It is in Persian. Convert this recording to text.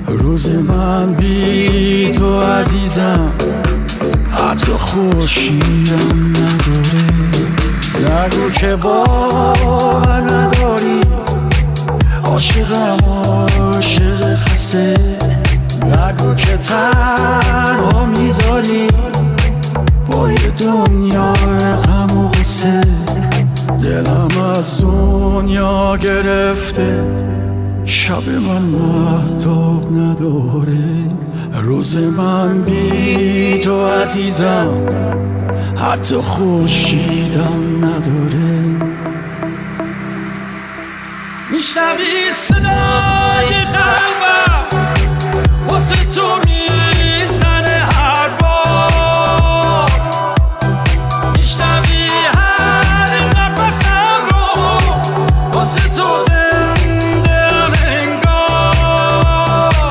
روز من بی تو عزیزم حتی خورشیدم نداره. نگو که باور نداری عاشقم عاشق خسته. نگو که تنها میذاری با یه دنیا غم و غصه. دلم از دنیا گرفته، شب من مهتاب نداره. روز من بی تو عزیزم حتی خورشیدم نداره. میشنوی صدای قلبم